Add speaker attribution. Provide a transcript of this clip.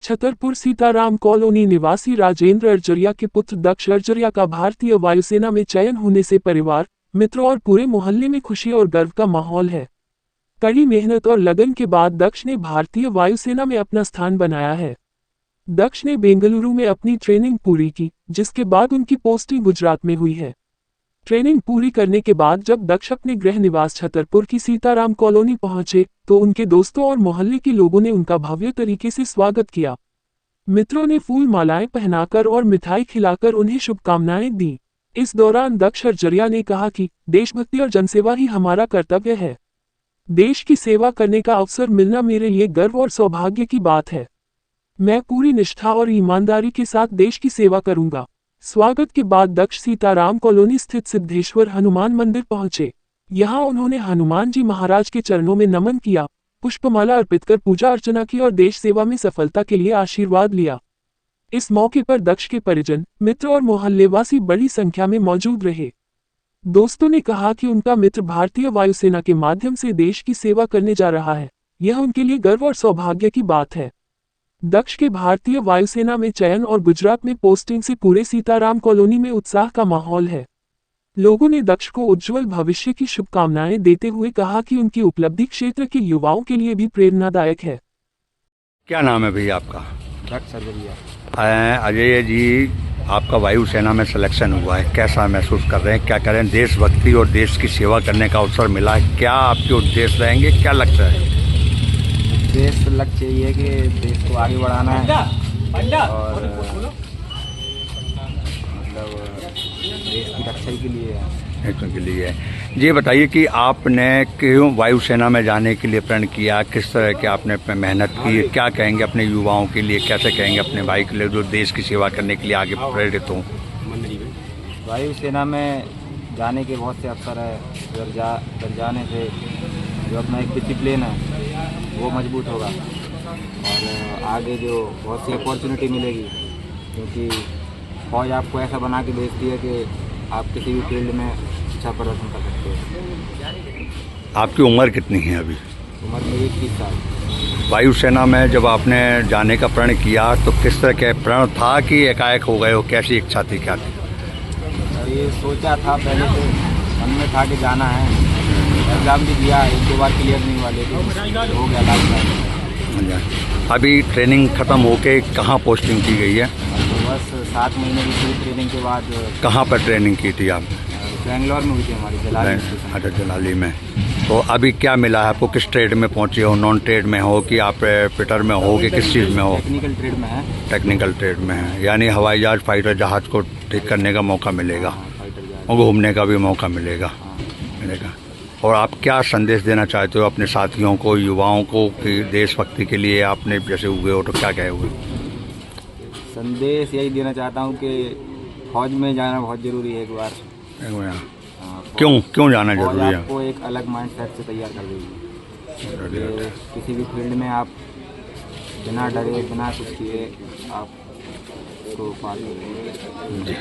Speaker 1: Chhatarpur Sitaram colony निवासी राजेंद्र अर्जरिया के पुत्र दक्ष अर्जरिया का भारतीय वायुसेना में चयन होने से परिवार, मित्रों और पूरे मोहल्ले में खुशी और गर्व का माहौल है। कड़ी मेहनत और लगन के बाद दक्ष ने भारतीय वायुसेना में अपना स्थान बनाया है। दक्ष ने बेंगलुरु में अपनी ट्रेनिंग पूरी की, जिसके बाद उनकी पोस्टिंग गुजरात में हुई है। ट्रेनिंग पूरी करने के बाद जब दक्ष अपने गृह निवास छतरपुर की सीताराम कॉलोनी पहुंचे, तो उनके दोस्तों और मोहल्ले के लोगों ने उनका भव्य तरीके से स्वागत किया। मित्रों ने फूल मालाएं पहनाकर और मिठाई खिलाकर उन्हें शुभकामनाएं दी। इस दौरान दक्ष अर्जरिया ने कहा कि देशभक्ति और जनसेवा ही हमारा कर्तव्य है। देश की सेवा करने का अवसर मिलना मेरे लिए गर्व और सौभाग्य की बात है। मैं पूरी निष्ठा और ईमानदारी के साथ देश की सेवा करूंगा। स्वागत के बाद दक्ष सीताराम कॉलोनी स्थित सिद्धेश्वर हनुमान मंदिर पहुंचे। यहां उन्होंने हनुमान जी महाराज के चरणों में नमन किया, पुष्पमाला अर्पित कर पूजा अर्चना की और देश सेवा में सफलता के लिए आशीर्वाद लिया। इस मौके पर दक्ष के परिजन, मित्र और मोहल्लेवासी बड़ी संख्या में मौजूद रहे। दोस्तों ने कहा कि उनका मित्र भारतीय वायुसेना के माध्यम से देश की सेवा करने जा रहा है। यह उनके लिए गर्व और सौभाग्य की बात है। दक्ष के भारतीय वायुसेना में चयन और गुजरात में पोस्टिंग से पूरे सीताराम कॉलोनी में उत्साह का माहौल है। लोगों ने दक्ष को उज्जवल भविष्य की शुभकामनाएं देते हुए कहा कि उनकी उपलब्धि क्षेत्र के युवाओं के लिए भी प्रेरणादायक है।
Speaker 2: क्या नाम है भैया आपका?
Speaker 3: दक्ष अर्जरिया।
Speaker 2: अजय जी, आपका वायुसेना में सिलेक्शन हुआ है, कैसा महसूस कर रहे हैं? क्या करें, देशभक्ति और देश की सेवा करने का अवसर मिला है, क्या आपके उद्देश्य रहेंगे, क्या लक्ष्य है?
Speaker 3: देश लक्ष्य ये है कि देश को आगे बढ़ाना है और मतलब देश की रक्षा के लिए है।
Speaker 2: ये बताइए कि आपने क्यों वायुसेना में जाने के लिए प्रण किया, किस तरह की आपने मेहनत की, क्या कहेंगे अपने युवाओं के लिए, कैसे कहेंगे अपने भाई के लिए जो देश की सेवा करने के लिए आगे प्रेरित हों?
Speaker 3: वायुसेना में जाने के बहुत से अवसर है। उधर जाने से जो अपना एक डिसिप्लिन है वो मजबूत होगा और आगे जो बहुत सी अपॉर्चुनिटी मिलेगी, क्योंकि फौज आपको ऐसा बना के भेजती है कि आप किसी भी फील्ड में अच्छा प्रदर्शन कर सकते हो।
Speaker 2: आपकी उम्र कितनी है अभी?
Speaker 3: उम्र मेरी 21 साल।
Speaker 2: वायुसेना में जब आपने जाने का प्रण किया तो किस तरह के प्रण था कि एकाएक हो गए हो, कैसी इच्छा थी, क्या थी?
Speaker 3: ये सोचा था पहले से, मन में था कि जाना है। एग्ज़ाम भी दिया, एक दो बार क्लियर नहीं हुआ, लेकिन हो गया लास्ट।
Speaker 2: अभी ट्रेनिंग खत्म होके कहाँ पोस्टिंग की गई है?
Speaker 3: तो बस 7 महीने की पूरी ट्रेनिंग के बाद।
Speaker 2: कहाँ पर ट्रेनिंग की थी आप?
Speaker 3: बेंगलोर में हुई थी हमारी, जलाली।
Speaker 2: अच्छा, जलाली में। तो अभी क्या मिला है आपको? किस ट्रेड में पहुँचे हो? नॉन ट्रेड में हो कि आप फिटर में हो कि किस चीज़ में हो?
Speaker 3: टेक्निकल ट्रेड में है।
Speaker 2: टेक्निकल ट्रेड में है, यानी हवाई जहाज, फाइटर जहाज को ठीक करने का मौका मिलेगा और घूमने का भी मौका मिलेगा। और आप क्या संदेश देना चाहते हो अपने साथियों को, युवाओं को कि देशभक्ति के लिए आपने जैसे हुए हो तो क्या कहे हुए?
Speaker 3: संदेश यही देना चाहता हूँ कि फौज में जाना बहुत ज़रूरी है एक बार।
Speaker 2: क्यों जाना जरूरी है?
Speaker 3: आपको एक अलग माइंड सेट से तैयार कर देगी। किसी भी फील्ड में आप बिना डरे, बिना कुछ किए आप को पार करेंगे।